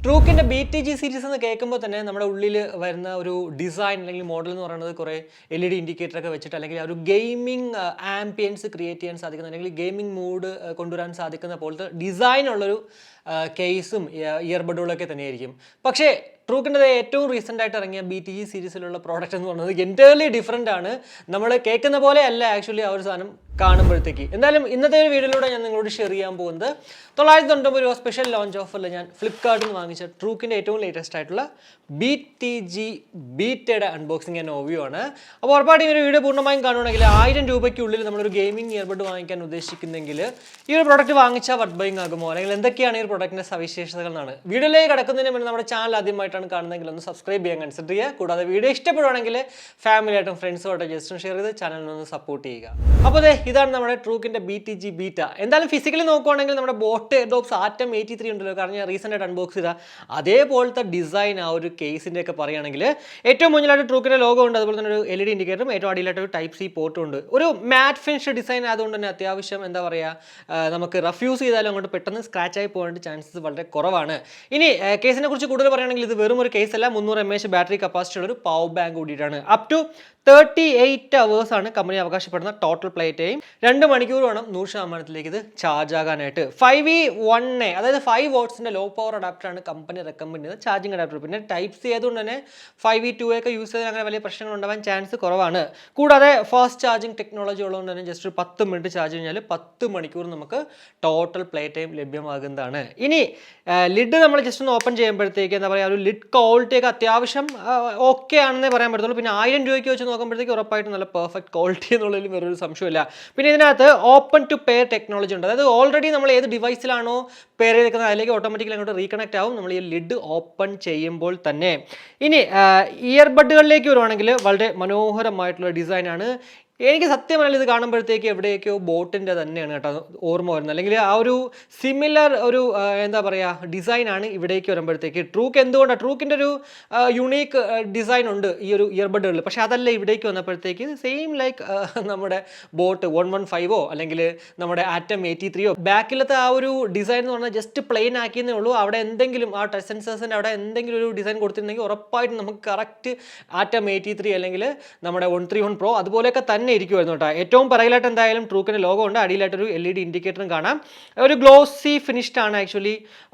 Truke BTG series എന്ന് കേൾക്കുമ്പോൾ തന്നെ നമ്മുടെ ഉള്ളിൽ വരുന്ന ഒരു ഡിസൈൻ അല്ലെങ്കിൽ മോഡൽ എന്ന് പറയുന്നത് കുറേ LED ഇൻഡിക്കേറ്റർ ഒക്കെ വെച്ചിട്ട് അല്ലെങ്കിൽ ഒരു ഗെയിമിംഗ് ആംബിയൻസ് ക്രിയേറ്റ് ചെയ്യാൻ സാധിക്കുന്ന അല്ലെങ്കിൽ ഗെയിമിംഗ് മൂഡ് കൊണ്ടുവരാൻ സാധിക്കുന്ന പോലത്തെ ഡിസൈൻ ഉള്ളൊരു കേസും ഇയർബഡുകളൊക്കെ തന്നെയായിരിക്കും. പക്ഷേ ട്രൂക്കിൻ്റെ ഏറ്റവും റീസെൻ്റ് ആയിട്ട് ഇറങ്ങിയ BTG സീരീസിലുള്ള പ്രോഡക്റ്റ് എന്ന് പറയുന്നത് എൻറ്റയർലി ഡിഫറെൻ്റ് ആണ്. നമ്മൾ കേൾക്കുന്ന പോലെ അല്ല ആക്ച്വലി ആ ഒരു സാധനം കാണുമ്പോഴത്തേക്ക്. എന്തായാലും ഇന്നത്തെ ഒരു വീഡിയോയിലൂടെ ഞാൻ നിങ്ങളോട് ഷെയർ ചെയ്യാൻ പോകുന്നത് 990 രൂപ സ്പെഷ്യൽ ലോഞ്ച് ഓഫറിൽ ഞാൻ ഫ്ലിപ്കാർട്ടിൽ നിന്ന് വാങ്ങിച്ച ട്രൂക്കിൻ്റെ ഏറ്റവും ലേറ്റസ്റ്റ് ആയിട്ടുള്ള BTG ബീറ്റയുടെ അൺബോക്സിംഗ് ആൻഡ് ഓവ്യൂ ആണ്. അപ്പോൾ ഉറപ്പായിട്ടും ഈ ഒരു വീഡിയോ പൂർണ്ണമായും കാണുകയാണെങ്കിൽ 1000 രൂപയ്ക്കുള്ളിൽ നമ്മളൊരു ഗെയിമിംഗ് ഇയർബഡ് വാങ്ങിക്കാൻ ഉദ്ദേശിക്കുന്നെങ്കിൽ ഈ ഒരു പ്രോഡക്റ്റ് വാങ്ങിച്ചാൽ വർത്ത് ബൈങ് ആകുമോ, അല്ലെങ്കിൽ എന്തൊക്കെയാണ് ഈ ഒരു പ്രോഡക്റ്റിൻ്റെ സവിശേഷതകൾ എന്നാണ്. വീഡിയോയിലേക്ക് കടക്കുന്നതിന് മുന്നേ നമ്മുടെ ചാനൽ ആദ്യമായിട്ടാണ് കാണുന്നതെങ്കിൽ ഒന്ന് സബ്സ്ക്രൈബ് ചെയ്യാൻ കൺസിഡർ ചെയ്യുക. കൂടാതെ വീഡിയോ ഇഷ്ടപ്പെടുവാണെങ്കിൽ ഫാമിലിയായിട്ടും ഫ്രണ്ട്സുമായിട്ടും ജസ്റ്റ് ഷെയർ ചെയ്ത് ചാനലിനൊന്ന് സപ്പോർട്ട് ചെയ്യുക. അപ്പോൾ ഇതാണ് നമ്മുടെ ട്രൂക്കിൻ്റെ BTG ബീറ്റ. എന്തായാലും ഫിസിക്കലി നോക്കുവാണെങ്കിൽ നമ്മുടെ ബോട്ട് എയർഡോപ്സ് ആറ്റം 83 ഉണ്ടല്ലോ, കാരണം ഞാൻ റീസെൻ്റ് ആയിട്ട് അൺബോക്സ് ചെയ്താൽ അതേപോലത്തെ ഡിസൈൻ ആ ഒരു കേസിൻ്റെ ഒക്കെ പറയുകയാണെങ്കിൽ ഏറ്റവും മുന്നിലായിട്ട് ട്രൂക്കിൻ്റെ ലോഗോ ഉണ്ട്, അതുപോലെ തന്നെ ഒരു LED ഇൻഡിക്കേറ്ററും ഏറ്റവും അടിയിലായിട്ട് ഒരു Type-C പോർട്ടും ഉണ്ട്. ഒരു മാറ്റ് ഫിനിഷ് ഡിസൈൻ ആയതുകൊണ്ട് തന്നെ അത്യാവശ്യം എന്താ പറയുക, നമുക്ക് റഫ്യൂസ് ചെയ്താലും അങ്ങോട്ട് പെട്ടെന്ന് സ്ക്രാച്ച് ആയി പോകേണ്ട ചാൻസസ് വളരെ കുറവാണ്. ഇനി കേസിനെ കുറിച്ച് കൂടുതൽ പറയുകയാണെങ്കിൽ ഇത് വെറും ഒരു കേസല്ല, 300 mAh ബാറ്ററി കപ്പാസിറ്റി ഉള്ള ഒരു പവർ ബാങ്ക് കൂടിയിട്ടാണ്. അപ് ടു 38 hours ആണ് കമ്പനി അവകാശപ്പെടുന്ന ടോട്ടൽ പ്ലേ ടൈം. 2 മണിക്കൂർ വേണം 100% ഇത് ചാർജ് ആകാനായിട്ട്. 5V1A അതായത് 5 wattsന്റെ ലോ പവർ അഡാപ്റ്ററാണ് കമ്പനി റെക്കമെൻഡ് ചെയ്യുന്നത് ചാർജിങ് അഡാപ്റ്റർ. പിന്നെ Type-C ആയതുകൊണ്ട് തന്നെ 5V2A ഒക്കെ യൂസ് ചെയ്താൽ അങ്ങനെ വലിയ പ്രശ്നങ്ങൾ ഉണ്ടാവാൻ ചാൻസ് കുറവാണ്. കൂടാതെ ഫാസ്റ്റ് ചാർജിങ് ടെക്നോളജി ഉള്ളതുകൊണ്ട് തന്നെ ജസ്റ്റ് ഒരു 10 മിനിറ്റ് ചാർജ് കഴിഞ്ഞാൽ 10 മണിക്കൂർ നമുക്ക് ടോട്ടൽ പ്ലേ ടൈം ലഭ്യമാകുന്നതാണ്. ഇനി ലിഡ് നമ്മൾ ജസ്റ്റ് ഒന്ന് ഓപ്പൺ ചെയ്യുമ്പോഴത്തേക്ക് എന്താ പറയുക, ഒരു ലിഡ് ക്വാളിറ്റി ഒക്കെ അത്യാവശ്യം ഓക്കെ ആണെന്നേ പറയാൻ പറ്റത്തുള്ളൂ. പിന്നെ 1000 രൂപയ്ക്ക് വെച്ച് നോക്കുമ്പോഴത്തേക്ക് ഉറപ്പായിട്ട് നല്ല പെർഫെക്റ്റ് ക്വാളിറ്റി എന്നുള്ളതിൽ വേറൊരു സംശയമില്ല. പിന്നെ ഇതിനകത്ത് ഓപ്പൺ ടു പെയർ ടെക്നോളജി ഉണ്ട്. അതായത് ഓൾറെഡി നമ്മൾ ഏത് ഡിവൈസിലാണോ പെയർ ചെയ്തിരിക്കുന്നത് അതിലേക്ക് ഓട്ടോമാറ്റിക്കലി അങ്ങോട്ട് റീകണക്ട് ആവും നമ്മൾ ഈ ലിഡ് ഓപ്പൺ ചെയ്യുമ്പോൾ തന്നെ. ഇനി ഇയർബഡുകളിലേക്ക് വരുവാണെങ്കിൽ വളരെ മനോഹരമായിട്ടുള്ള ഡിസൈനാണ്. എനിക്ക് സത്യം പറഞ്ഞാൽ ഇത് കാണുമ്പോഴത്തേക്ക് എവിടെയൊക്കെയോ ബോട്ടിൻ്റെ തന്നെയാണ് കേട്ടോ ഓർമ്മ വരുന്നത്, അല്ലെങ്കിൽ ആ ഒരു സിമിലർ ഒരു എന്താ പറയുക ഡിസൈനാണ് ഇവിടേക്ക് വരുമ്പോഴത്തേക്ക്. ട്രൂക്ക് എന്തുകൊണ്ടാണ് ട്രൂക്കിൻ്റെ ഒരു യുണീക്ക് ഡിസൈൻ ഉണ്ട് ഈ ഒരു ഇയർബഡുകളിൽ, പക്ഷേ അതല്ല ഇവിടേക്ക് വന്നപ്പോഴത്തേക്ക് സെയിം ലൈക്ക് നമ്മുടെ ബോട്ട് 115 അല്ലെങ്കിൽ നമ്മുടെ ആറ്റം 83 ബാക്കിലത്തെ ആ ഒരു ഡിസൈൻ എന്ന് പറഞ്ഞാൽ ജസ്റ്റ് പ്ലെയിൻ ആക്കിയെന്നേ ഉള്ളൂ. അവിടെ എന്തെങ്കിലും ആ ടച്ച് സെൻസേഴ്സിൻ്റെ അവിടെ എന്തെങ്കിലും ഒരു ഡിസൈൻ കൊടുത്തിട്ടുണ്ടെങ്കിൽ ഉറപ്പായിട്ടും നമുക്ക് കറക്റ്റ് ആറ്റം 83 അല്ലെങ്കിൽ നമ്മുടെ 131 Pro അതുപോലെയൊക്കെ തന്നെ ഇരിക്കുമായിരുന്നു കേട്ടോ. ഏറ്റവും പിറകിലായിട്ട് എന്തായാലും ട്രൂക്കിൻ്റെ ലോഗോ ഉണ്ട്, അടിയിലായിട്ടൊരു LED ഇൻഡിക്കേറ്ററും കാണാം. ഒരു ഗ്ലോസി ഫിനിഷ്ഡ് ആണ് ആക്ച്വലി.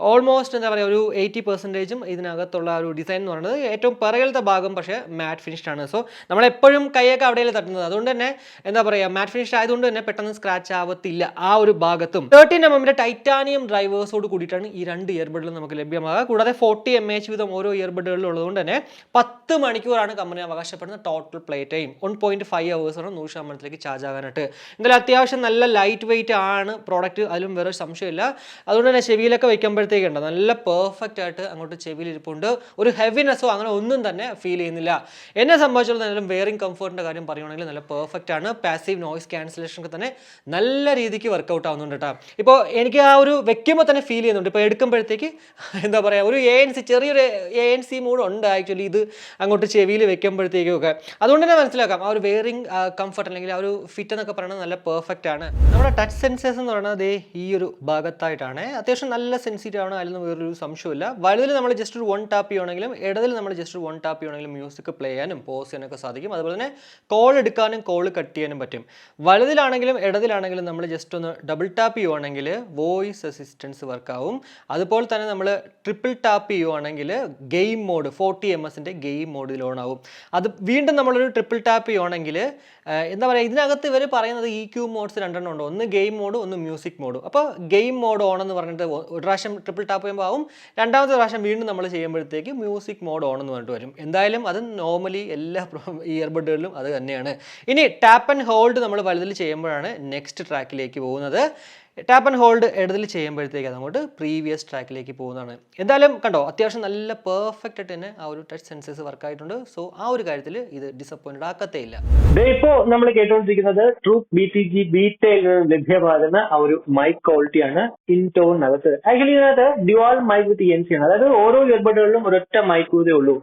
ഓൾമോസ്റ്റ് എന്താ പറയുക ഒരു 80% ഇതിനകത്തുള്ള ഒരു ഡിസൈൻ എന്ന് പറയുന്നത് ഏറ്റവും പിറകിലത്തെ ഭാഗം പക്ഷേ മാറ്റ് ഫിനിഷ്ഡ് ആണ്. സോ നമ്മളെപ്പോഴും കൈയൊക്കെ അവിടെയല്ലേ തട്ടുന്നത്, അതുകൊണ്ട് തന്നെ എന്താ പറയുക മാറ്റ് ഫിനിഷ്ഡ് ആയതുകൊണ്ട് തന്നെ പെട്ടെന്ന് സ്ക്രാച്ച് ആവത്തില്ല ആ ഒരു ഭാഗത്തും. 13mm ടൈറ്റാനിയം ഡ്രൈവേഴ്സോട് കൂടിയിട്ടാണ് ഈ 2 ഇയർബഡുകളും നമുക്ക് ലഭ്യമാകുക. കൂടാതെ 40 mAh വീതം ഓരോ ഇയർബഡുകളിലും ഉള്ളതുകൊണ്ട് തന്നെ 10 മണിക്കൂറാണ് കമ്പനി അവകാശപ്പെടുന്ന ടോട്ടൽ പ്ലേ ടൈം. 1.5 hours ആണ് 100% ചാർജ് ആകാനായിട്ട്. എന്തായാലും അത്യാവശ്യം നല്ല ലൈറ്റ് വെയിറ്റ് ആണ് പ്രോഡക്റ്റ്, അതിലും വേറെ സംശയമില്ല. അതുകൊണ്ട് തന്നെ ചെവിയിലൊക്കെ വയ്ക്കുമ്പോഴത്തേക്ക് ഉണ്ട് നല്ല പെർഫെക്റ്റ് ആയിട്ട് അങ്ങോട്ട് ചെവിയിൽ ഇരിപ്പുണ്ട്. ഒരു ഹെവിനെസ്സോ അങ്ങനെ ഒന്നും തന്നെ ഫീൽ ചെയ്യുന്നില്ല. എന്നെ സംബന്ധിച്ചിടത്തോളം വെയറിംഗ് കംഫർട്ടിൻ്റെ കാര്യം പറയുകയാണെങ്കിൽ നല്ല പെർഫെക്റ്റ് ആണ്. പാസീവ് നോയ്സ് ക്യാൻസലേഷൻ ഒക്കെ തന്നെ നല്ല രീതിക്ക് വർക്കൗട്ട് ആവുന്നുണ്ട് കേട്ടോ. ഇപ്പോൾ എനിക്ക് ആ ഒരു വെക്കുമ്പോൾ തന്നെ ഫീൽ ചെയ്യുന്നുണ്ട്. ഇപ്പോൾ എടുക്കുമ്പോഴത്തേക്ക് എന്താ പറയുക ഒരു ചെറിയൊരു ANC മൂഡ് ഉണ്ട് ആക്ച്വലി ഇത് അങ്ങോട്ട് ചെവിയിൽ വെക്കുമ്പോഴത്തേക്കും ഒക്കെ. അതുകൊണ്ട് തന്നെ മനസ്സിലാക്കാം ആ ഒരു വെയറിംഗ് കംഫർട്ട് അല്ലെങ്കിൽ ആ ഒരു ഫിറ്റ് എന്നൊക്കെ പറയുന്നത് നല്ല പെർഫെക്റ്റ് ആണ്. നമ്മുടെ ടച്ച് സെൻസേഴ്സ് എന്ന് പറയുന്നത് ഈ ഒരു ഭാഗത്തായിട്ടാണ്. അത്യാവശ്യം നല്ല സെൻസിറ്റീവ് ആണ്, അതിലൊന്നും വേറൊരു സംശയമില്ല. വലുതിൽ നമ്മൾ ജസ്റ്റ് ഒരു 1 ടാപ്പ് ചെയ്യുകയാണെങ്കിലും ഇടതിൽ നമ്മൾ ജസ്റ്റ് 1 ടാപ്പ് ചെയ്യുകയാണെങ്കിലും മ്യൂസിക് പ്ലേ ചെയ്യാനും പോസ് ചെയ്യാനൊക്കെ സാധിക്കും. അതുപോലെ തന്നെ കോൾ എടുക്കാനും കോൾ കട്ട് ചെയ്യാനും പറ്റും. വലുതിലാണെങ്കിലും ഇടതിലാണെങ്കിലും നമ്മൾ ജസ്റ്റ് ഒന്ന് ഡബിൾ ടാപ്പ് ചെയ്യുവാണെങ്കിൽ വോയിസ് അസിസ്റ്റൻസ് വർക്കാവും. അതുപോലെ തന്നെ നമ്മൾ ട്രിപ്പിൾ ടാപ്പ് ചെയ്യുവാണെങ്കിൽ ഗെയിം മോഡ് 40 ms ഗെയിം മോഡിൽ ഓൺ ആവും. അത് വീണ്ടും നമ്മളൊരു ട്രിപ്പിൾ ടാപ്പ് ചെയ്യുവാണെങ്കിൽ എന്താ പറയുക ഇതിനകത്ത് ഇവർ പറയുന്നത് EQ മോഡ്സ് 2 ഉണ്ട്, ഒന്ന് ഗെയിം മോഡ് ഒന്ന് മ്യൂസിക് മോഡ്. അപ്പോൾ ഗെയിം മോഡ് ഓൺ എന്ന് പറഞ്ഞിട്ട് ഒരു പ്രാവശ്യം ട്രിപ്പിൾ ടാപ്പ് ചെയ്യുമ്പോൾ ആവും, രണ്ടാമത്തെ പ്രാവശ്യം വീണ്ടും നമ്മൾ ചെയ്യുമ്പോഴത്തേക്ക് മ്യൂസിക് മോഡ് ഓൺ എന്ന് പറഞ്ഞിട്ട് വരും. എന്തായാലും അത് നോർമലി എല്ലാ ഇയർബഡുകളിലും അത് തന്നെയാണ്. ഇനി ടാപ്പ് ആൻഡ് ഹോൾഡ് നമ്മൾ വലുതിൽ ചെയ്യുമ്പോഴാണ് നെക്സ്റ്റ് ട്രാക്കിലേക്ക് പോകുന്നത്. ടാപ്പ് ആൻഡ് ഹോൾഡ് ഇടതിൽ ചെയ്യുമ്പോഴത്തേക്ക് അങ്ങോട്ട് പ്രീവിയസ് ട്രാക്കിലേക്ക് പോകുന്നതാണ്. എന്തായാലും കണ്ടോ അത്യാവശ്യം നല്ല പെർഫെക്റ്റ് ആയിട്ട് തന്നെ ആ ഒരു ടച്ച് സെൻസേഴ്സ് വർക്ക് ആയിട്ടുണ്ട്. സോ ആ ഒരു കാര്യത്തിൽ ഇത് ഡിസപ്പോയിന്റഡ് ആക്കത്തേ ഇല്ല. ഇപ്പോൾ നമ്മൾ കേട്ടുകൊണ്ടിരിക്കുന്നത് ട്രൂക്ക് BTG ബീറ്റയിൽ ലഭ്യമാകുന്ന ആ ഒരു മൈക്ക് ക്വാളിറ്റിയാണ് ഇൻടോണിനകത്ത്. ആക്ച്വലി ഇതിനകത്ത് ഡ്യുവൽ മൈക്ക് വിത്ത് ENC ആണ്, അതായത് ഓരോ ഇയർബഡുകളിലും ഒരൊറ്റ മൈക്കൂതേ ഉള്ളൂ.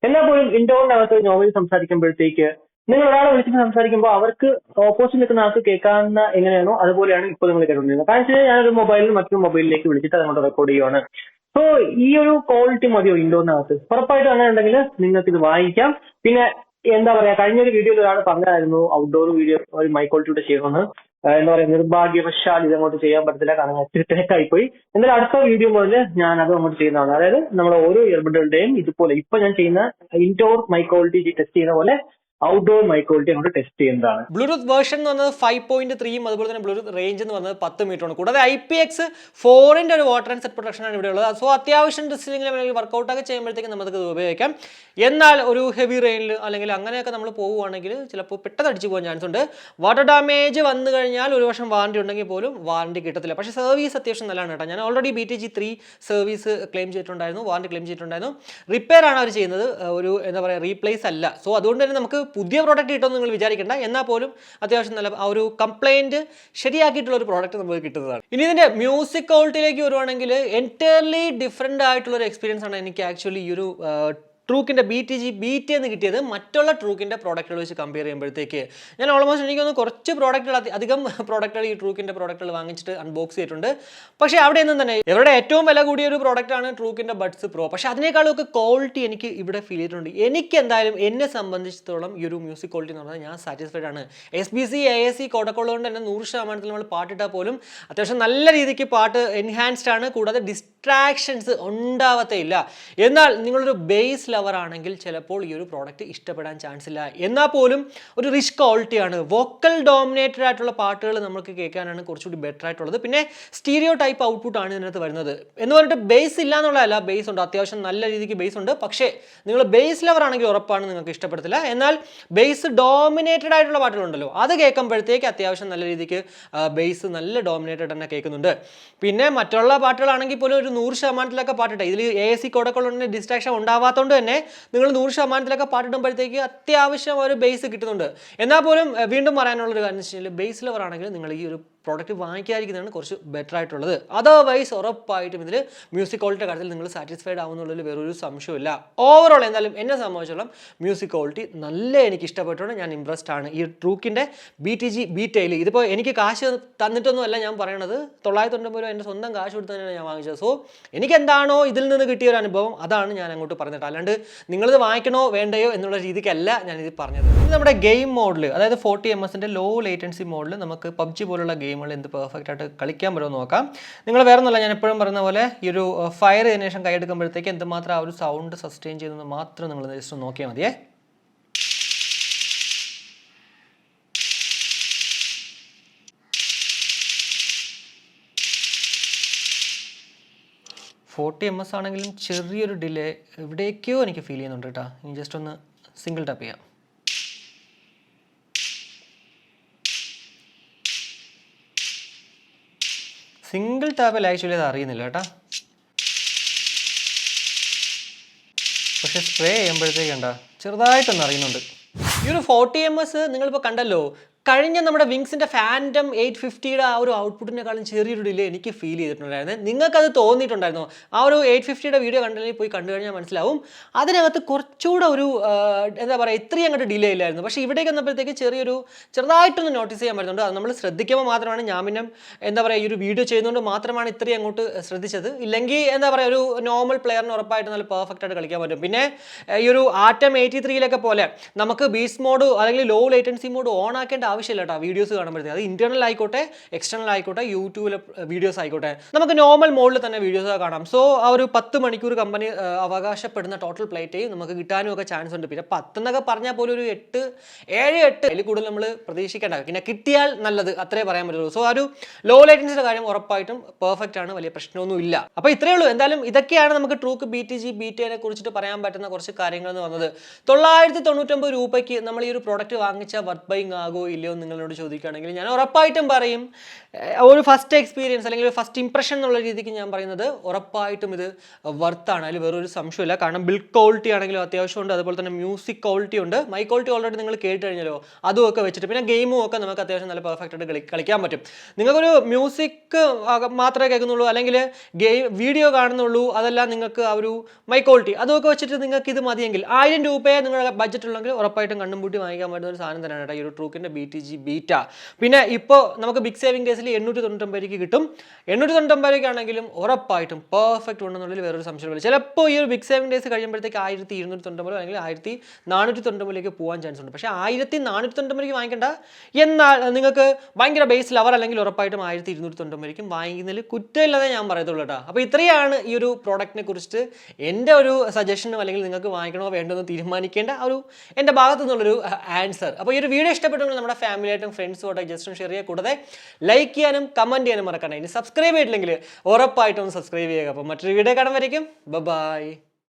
എല്ലാപ്പോഴും ഇൻടോണിനകത്ത് നോർമലി സംസാരിക്കുമ്പോഴത്തേക്ക് നിങ്ങൾ ഒരാളെ വിളിച്ചിട്ട് സംസാരിക്കുമ്പോൾ അവർക്ക് ഓപ്പോസിറ്റ് നിൽക്കുന്ന ആൾക്ക് കേൾക്കാവുന്ന എങ്ങനെയാണോ അതുപോലെയാണ് ഇപ്പോൾ നിങ്ങൾ കേട്ടുകൊണ്ടിരുന്നത്. കാരണം വെച്ചാൽ ഞാനൊരു മൊബൈലിൽ മറ്റൊരു മൊബൈലിലേക്ക് വിളിച്ചിട്ട് അങ്ങോട്ട് റെക്കോർഡ് ചെയ്യുവാണ്. സോ ഈ ഒരു ക്വാളിറ്റി മതിയോ ഇൻഡോറിനകത്ത്? ഉറപ്പായിട്ടും അങ്ങനെ ഉണ്ടെങ്കിൽ നിങ്ങൾക്ക് ഇത് വാങ്ങിക്കാം. പിന്നെ എന്താ പറയാ, കഴിഞ്ഞൊരു വീഡിയോയിൽ ഒരാൾ പറഞ്ഞായിരുന്നു ഔട്ട്ഡോർ വീഡിയോ ഒരു മൈ ക്വാളിറ്റിയുടെ ചെയ്യണമെന്ന്. എന്താ പറയാ, നിർഭാഗ്യവശാൽ ഇതങ്ങോട്ട് ചെയ്യാൻ പറ്റത്തില്ല, കാരണം ഒത്തിരി തിരക്കായി പോയി. എന്തായാലും അടുത്ത വീഡിയോ മുതൽ ഞാൻ അത് അങ്ങോട്ട് ചെയ്യുന്നതാണ്. അതായത് നമ്മുടെ ഓരോ ഇയർബഡുകളുടെയും ഇതുപോലെ ഇപ്പൊ ഞാൻ ചെയ്യുന്ന ഇൻഡോർ മൈ ക്വാളിറ്റി ടെസ്റ്റ് ചെയ്യുന്ന പോലെ ഔട്ട്ഡോർ മൈ ക്വാളിറ്റി അങ്ങോട്ട് ടെസ്റ്റ് ചെയ്യുന്നതാണ്. ബ്ലൂടൂത്ത് വേർഷൻ എന്ന് പറഞ്ഞത് 5.3 അതുപോലെ തന്നെ ബ്ലൂടൂത്ത് റേഞ്ച് എന്ന് പറഞ്ഞത് 10 മീറ്ററാണ്. കൂടാതെ IPX4 ഒരു വാട്ടർ ആൻഡ് സെറ്റ് പ്രൊട്ടക്ഷൻ ആണ് ഇവിടെ ഉള്ളത്. സോ അത്യാവശ്യം ഡിസ്റ്റിലിംഗ് വർക്കൗട്ടൊക്കെ ചെയ്യുമ്പോഴത്തേക്കും നമുക്ക് ഇത് ഉപയോഗിക്കാം. എന്നാൽ ഒരു ഹെവി റെയിനിൽ അല്ലെങ്കിൽ അങ്ങനെയൊക്കെ നമ്മൾ പോകുവാണെങ്കിൽ ചിലപ്പോൾ പെട്ടെന്ന് അടിച്ചു പോകാൻ ചാൻസ് ഉണ്ട്. വാട്ടർ ഡാമേജ് വന്നു കഴിഞ്ഞാൽ ഒരു വർഷം വാറണ്ടി ഉണ്ടെങ്കിൽ പോലും വാറണ്ടി കിട്ടത്തില്ല. പക്ഷേ സർവീസ് അത്യാവശ്യം നല്ലതാണ് കേട്ടോ. ഞാൻ ഓൾറെഡി BTG3 സർവീസ് ക്ലെയിം ചെയ്തിട്ടുണ്ടായിരുന്നു, വാറണ്ടി ക്ലെയിം ചെയ്തിട്ടുണ്ടായിരുന്നു. റിപ്പയർ ആണ് അവർ ചെയ്യുന്നത്, ഒരു എന്താ പറയുക റീപ്ലേസ് അല്ല. സോ അതുകൊണ്ട് തന്നെ നമുക്ക് പുതിയ പ്രോഡക്റ്റ് കിട്ടുമെന്ന് നിങ്ങൾ വിചാരിക്കേണ്ട. എന്നാൽ പോലും അത്യാവശ്യം നല്ല ആ ഒരു കംപ്ലൈൻറ്റ് ശരിയാക്കിയിട്ടുള്ള ഒരു പ്രോഡക്റ്റ് നമുക്ക് കിട്ടുന്നതാണ്. ഇനി ഇതിൻ്റെ മ്യൂസിക് ക്വാളിറ്റിയിലേക്ക് വരുവാണെങ്കിൽ എൻറ്റയർലി ഡിഫറെൻ്റ് ആയിട്ടുള്ള ഒരു എക്സ്പീരിയൻസ് ആണ് എനിക്ക് ആക്ച്വലി ഈ ഒരു ട്രൂക്കിൻ്റെ BTG ബീറ്റ എന്ന് കിട്ടിയത് മറ്റുള്ള ട്രൂക്കിൻ്റെ പ്രോഡക്റ്റുകൾ വെച്ച് കമ്പയർ ചെയ്യുമ്പോഴത്തേക്ക്. ഞാൻ ഓൾമോസ്റ്റ് എനിക്കൊന്ന് കുറച്ച് പ്രോഡക്റ്റുകൾ അധികം പ്രോഡക്റ്റുകൾ ഈ ട്രൂക്കിൻ്റെ പ്രോഡക്റ്റുകൾ വാങ്ങിച്ചിട്ട് അൺബോക്സ് ചെയ്തിട്ടുണ്ട്. പക്ഷേ അവിടെ നിന്നും തന്നെ ഇവരുടെ ഏറ്റവും വില കൂടിയ ഒരു പ്രോഡക്റ്റാണ് ട്രൂക്കിൻ്റെ ബഡ്സ് പ്രോ. പക്ഷേ അതിനേക്കാളൊക്കെ ക്വാളിറ്റി എനിക്ക് ഇവിടെ ഫീൽ ചെയ്തിട്ടുണ്ട്. എനിക്ക് എന്തായാലും എന്നെ സംബന്ധിച്ചിടത്തോളം ഈ ഒരു മ്യൂസിക് ക്വാളിറ്റി എന്ന് പറഞ്ഞാൽ ഞാൻ സാറ്റിസ്ഫൈഡ് ആണ്. SBC AAC കോടക്കമുള്ളതുകൊണ്ട് തന്നെ 100% നമ്മൾ പാട്ടിട്ടാൽ പോലും അത്യാവശ്യം നല്ല രീതിക്ക് പാട്ട് എൻഹാൻസ്ഡ് ആണ്. കൂടാതെ ഡിസ്ട്രാക്ഷൻസ് ഉണ്ടാവത്തേയില്ല. എന്നാൽ നിങ്ങളൊരു ബേസ് ലവർ ആണെങ്കിൽ ചിലപ്പോൾ ഈ ഒരു പ്രോഡക്റ്റ് ഇഷ്ടപ്പെടാൻ ചാൻസ് ഇല്ല. എന്നാൽ പോലും ഒരു റിച്ച് ക്വാളിറ്റിയാണ്. വോക്കൽ ഡോമിനേറ്റഡ് ആയിട്ടുള്ള പാട്ടുകൾ നമുക്ക് കേൾക്കാനാണ് കുറച്ചുകൂടി ബെറ്റർ ആയിട്ടുള്ളത്. പിന്നെ സ്റ്റീരിയോ ടൈപ്പ് ഔട്ട്പുട്ട് ആണ് ഇതിനകത്ത് വരുന്നത്. എന്ന് പറഞ്ഞിട്ട് ബേസ് ഇല്ല എന്നുള്ളതല്ല, ബേസ് ഉണ്ട്, അത്യാവശ്യം നല്ല രീതിക്ക് ബേസ് ഉണ്ട്. പക്ഷേ നിങ്ങൾ ബേസ് ലവർ ആണെങ്കിൽ ഉറപ്പാണ് നിങ്ങൾക്ക് ഇഷ്ടപ്പെടത്തില്ല. എന്നാൽ ബേസ് ഡോമിനേറ്റഡ് ആയിട്ടുള്ള പാട്ടുകളുണ്ടല്ലോ, അത് കേൾക്കുമ്പോഴത്തേക്ക് അത്യാവശ്യം നല്ല രീതിക്ക് ബേസ് നല്ല ഡോമിനേറ്റഡ് തന്നെ കേൾക്കുന്നുണ്ട്. പിന്നെ മറ്റുള്ള പാട്ടുകളാണെങ്കിൽ പോലും ഒരു 100% പാട്ടിട്ടെ ഇതിൽ AAC കോടക്കുള്ള ഡിസ്ട്രാക്ഷൻ ഉണ്ടാവാത്തതുകൊണ്ട് തന്നെ നിങ്ങൾ 100% പാട്ടിടുമ്പോഴത്തേക്ക് അത്യാവശ്യം ഒരു ബേസ് കിട്ടുന്നുണ്ട്. എന്നാൽ പോലും വീണ്ടും പറയാനുള്ളൊരു കാര്യം വെച്ച് കഴിഞ്ഞാൽ ബേസ് ലവർ ആണെങ്കിൽ നിങ്ങൾ ഈ ഒരു പ്രോഡക്റ്റ് വാങ്ങിക്കാതിരിക്കുന്നതാണ് കുറച്ച് ബെറ്റർ ആയിട്ടുള്ളത്. അതർവൈസ് ഉറപ്പായിട്ടും ഇതിൽ മ്യൂസിക് ക്വാളിറ്റിയുടെ കാര്യത്തിൽ നിങ്ങൾ സാറ്റിസ്ഫൈഡ് ആവുന്നുള്ളതിൽ വേറൊരു സംശയമില്ല. ഓവറോൾ എന്തായാലും എന്നെ സംബന്ധിച്ചോളം മ്യൂസിക് ക്വാളിറ്റി നല്ല എനിക്ക് ഇഷ്ടപ്പെട്ടുകൊണ്ട് ഞാൻ ഇംപ്രസ്ഡ് ആണ് ഈ ട്രൂക്കിൻ്റെ BTG ബീറ്റയിൽ. ഇതിപ്പോൾ എനിക്ക് കാശ് തന്നിട്ടൊന്നുമല്ല ഞാൻ പറയണത്, 990 രൂപ എൻ്റെ സ്വന്തം കാശ് കൊടുത്ത് തന്നെയാണ് ഞാൻ വാങ്ങിച്ചത്. സോ എനിക്ക് എന്താണോ ഇതിൽ നിന്ന് കിട്ടിയ ഒരു അനുഭവം അതാണ് ഞാൻ അങ്ങോട്ട് പറഞ്ഞിട്ട്. അല്ലാണ്ട് നിങ്ങളിത് വാങ്ങിക്കണോ വേണ്ടയോ എന്നുള്ള രീതിക്കല്ല ഞാനിത് പറഞ്ഞത്. ഇത് നമ്മുടെ ഗെയിം മോഡിൽ, അതായത് 40 ms ലോ ലേറ്റൻസി മോഡിൽ നമുക്ക് PUBG പോലുള്ള ഗെയിമുകൾ എന്ത് പെർഫെക്റ്റ് ആയിട്ട് കളിക്കാൻ പറ്റുമോ നോക്കാം. നിങ്ങൾ വേറെ ഒന്നുമല്ല, ഞാൻ എപ്പോഴും പറയുന്ന പോലെ ഈ ഒരു ഫയർ ചെയ്തതിനു ശേഷം കൈയെടുക്കുമ്പോഴത്തേക്ക് എന്തുമാത്രം ആ ഒരു സൗണ്ട് സസ്റ്റെയിൻ ചെയ്യുന്നത് മാത്രം നിങ്ങൾ ജസ്റ്റ് നോക്കിയാൽ മതിയേ. MS ആണെങ്കിലും ചെറിയൊരു ഡിലേ എവിടേക്കോ എനിക്ക് ഫീൽ ചെയ്യുന്നുണ്ട് കേട്ടോ. ഇനി ജസ്റ്റ് ഒന്ന് സിംഗിൾ ടാപ്പ് ചെയ്യാം. സിംഗിൾ ടാപ്പിൽ ആക്ച്വലി അത് അറിയുന്നില്ല കേട്ടോ. പക്ഷെ സ്പ്രേ ചെയ്യുമ്പോഴത്തേക്കുണ്ടോ ചെറുതായിട്ടൊന്ന് അറിയുന്നുണ്ട്. ഈ ഒരു 40 MS നിങ്ങളിപ്പോൾ കണ്ടല്ലോ, കഴിഞ്ഞ നമ്മുടെ വിങ്സിൻ്റെ ഫാൻറ്റം 850 ആ ഒരു ഔട്ട്പുട്ടിനെക്കാളും ചെറിയൊരു ഡിലേ എനിക്ക് ഫീൽ ചെയ്തിട്ടുണ്ടായിരുന്നു. നിങ്ങൾക്കത് തോന്നിയിട്ടുണ്ടായിരുന്നോ? ആ ഒരു 850 വീഡിയോ കണ്ടെങ്കിൽ പോയി കണ്ടു കഴിഞ്ഞാൽ മനസ്സിലാവും അതിനകത്ത് കുറച്ചുകൂടെ ഒരു എന്താ പറയുക ഇത്രയും അങ്ങോട്ട് ഡിലേ ഇല്ലായിരുന്നു. പക്ഷേ ഇവിടേക്ക് വന്നപ്പോഴത്തേക്ക് ചെറുതായിട്ടൊന്ന് നോട്ടീസ് ചെയ്യാൻ പറ്റുന്നുണ്ട്. അത് നമ്മൾ ശ്രദ്ധിക്കുമ്പോൾ മാത്രമാണ്, ഞാൻ പിന്നെ എന്താ പറയുക ഈ ഒരു വീഡിയോ ചെയ്യുന്നതുകൊണ്ട് മാത്രമാണ് ഇത്രയും അങ്ങോട്ട് ശ്രദ്ധിച്ചത്. ഇല്ലെങ്കിൽ എന്താ പറയുക ഒരു നോർമൽ പ്ലെയറിന് ഉറപ്പായിട്ട് നല്ല പെർഫെക്റ്റ് ആയിട്ട് കളിക്കാൻ പറ്റും. പിന്നെ ഈ ഒരു ആറ്റം 83 പോലെ നമുക്ക് ബീസ്റ്റ് മോഡ് അല്ലെങ്കിൽ ലോ ലേറ്റൻസി മോഡ് ഓൺ ആക്കേണ്ട ആവശ്യമില്ല കേട്ടോ. വീഡിയോസ് കാണുമ്പോഴത്തേക്ക് അത് ഇന്റേണൽ ആയിക്കോട്ടെ എക്സ്റ്റേണൽ ആയിക്കോട്ടെ യൂട്യൂബിലെ വീഡിയോസ് ആയിക്കോട്ടെ നമുക്ക് നോർമൽ മോഡിൽ തന്നെ വീഡിയോസ് കാണാം. സോ ആ ഒരു 10 മണിക്കൂർ കമ്പനി അവകാശപ്പെടുന്ന ടോട്ടൽ പ്ലേ ടൈം നമുക്ക് കിട്ടാനും ഒക്കെ ചാൻസ് ഉണ്ട്. പിന്നെ 10 എന്നൊക്കെ പറഞ്ഞാൽ പോലും ഒരു 7-8 അതിൽ കൂടുതൽ നമ്മൾ പ്രതീക്ഷിക്കേണ്ട. പിന്നെ കിട്ടിയാൽ നല്ലത്, അത്രേ പറയാൻ പറ്റുള്ളൂ. സോ ആ ഒരു ലോ ലേറ്റൻസിയുടെ കാര്യം ഉറപ്പായിട്ടും പെർഫെക്റ്റ് ആണ്, വലിയ പ്രശ്നമൊന്നും ഇല്ല. അപ്പോൾ ഇത്രയേ ഉള്ളൂ. എന്തായാലും ഇതൊക്കെയാണ് നമുക്ക് ട്രൂക്ക് BTG ബീറ്റയെ കുറിച്ചിട്ട് പറയാൻ പറ്റുന്ന കുറച്ച് കാര്യങ്ങൾ എന്ന് വന്നത്. 999 രൂപയ്ക്ക് നമ്മൾ ഈ ഒരു പ്രോഡക്റ്റ് വാങ്ങിച്ച വർത്ത് ബൈങ് ആകോ ഇല്ലയോ നിങ്ങളോട് ചോദിക്കുകയാണെങ്കിൽ ഞാൻ ഉറപ്പായിട്ടും പറയും ഒരു ഫസ്റ്റ് എക്സ്പീരിയൻസ് അല്ലെങ്കിൽ ഫസ്റ്റ് ഇംപ്രഷൻ എന്നുള്ള രീതിക്ക് ഞാൻ പറയുന്നത് ഉറപ്പായിട്ടും ഇത് വർത്താണ്. അതിൽ വേറൊരു സംശയമില്ല. കാരണം ബിൽഡ് ക്വാളിറ്റി ആണെങ്കിലും അത്യാവശ്യം ഉണ്ട്, അതുപോലെ തന്നെ മ്യൂസിക് ക്വാളിറ്റി ഉണ്ട്. മൈ ക്വാളിറ്റി ഓൾറെഡി നിങ്ങൾ കേട്ട് കഴിഞ്ഞല്ലോ, അതുമൊക്കെ വെച്ചിട്ട് പിന്നെ ഗെയിമും ഒക്കെ നമുക്ക് അത്യാവശ്യം നല്ല പെർഫെക്റ്റ് ആയിട്ട് കളിക്കാൻ പറ്റും. നിങ്ങൾക്കൊരു മ്യൂസിക് മാത്രമേ കേൾക്കുന്നുള്ളൂ അല്ലെങ്കിൽ വീഡിയോ കാണുന്നുള്ളൂ, അതെല്ലാം നിങ്ങൾക്ക് ആ ഒരു മൈ ക്വാളിറ്റി അതൊക്കെ വെച്ചിട്ട് നിങ്ങൾക്ക് ഇത് മതിയെങ്കിൽ 1000 രൂപയെ നിങ്ങളുടെ ബഡ്ജറ്റ് ഉണ്ടെങ്കിൽ ഉറപ്പായിട്ടും കണ്ണും പൂട്ടി വാങ്ങിക്കാൻ പറ്റുന്ന ഒരു സാധനം തന്നെയാണ് കേട്ടോ ഈ ഒരു ട്രൂക്കിൻ്റെ BTG BTG Beta. പിന്നെ ഇപ്പോൾ നമുക്ക് ബിഗ് സേവിംഗ് ഡേയ്സിൽ 899 രൂപയ്ക്ക് കിട്ടും. 899 രൂപയ്ക്കാണെങ്കിലും ഉറപ്പായിട്ടും പെർഫെക്റ്റ് ഉണ്ടെന്നുള്ളതിൽ വേറൊരു സംശയമില്ല. ചിലപ്പോൾ ഈ ഒരു ബിഗ് സേവിംഗ് ഡേയ്സ് കഴിയുമ്പോഴത്തേക്ക് 1299 അല്ലെങ്കിൽ 1499 പോകാൻ ചാൻസ് ഉണ്ട്. പക്ഷേ 1499 വാങ്ങിക്കേണ്ട. എന്നാൽ നിങ്ങൾക്ക് ഭയങ്കര ബേസ് ലവർ അല്ലെങ്കിൽ ഉറപ്പായിട്ടും 1299 വാങ്ങിക്കുന്നതിൽ കുറ്റമില്ലാതെ ഞാൻ പറയത്തുള്ളൂ കേട്ടോ. അപ്പോൾ ഇത്രയാണ് ഈ ഒരു പ്രോഡക്റ്റിനെ കുറിച്ചിട്ട് എൻ്റെ ഒരു സജഷനും അല്ലെങ്കിൽ നിങ്ങൾക്ക് വാങ്ങിക്കണോ വേണ്ടോ എന്ന് തീരുമാനിക്കേണ്ട ഒരു എൻ്റെ ഭാഗത്തു നിന്നുള്ളൊരു ആൻസർ. അപ്പോൾ ഈ ഒരു വീഡിയോ ഇഷ്ടപ്പെട്ടെങ്കിൽ നമ്മുടെ ഫാമിലിയായിട്ടും ഫ്രണ്ട്സുമായിട്ട് ജസ്റ്റ് ഷെയർ ചെയ്യുക. കൂടാതെ ലൈക്ക് ചെയ്യാനും കമൻറ്റ് ചെയ്യാനും മറക്കണ്ട. ഇനി സബ്സ്ക്രൈബ് ചെയ്തിട്ടില്ലെങ്കിൽ ഉറപ്പായിട്ടും സബ്സ്ക്രൈബ് ചെയ്യുക. അപ്പോൾ മറ്റൊരു വീഡിയോ കാണുമ്പോഴേക്കും ബൈ.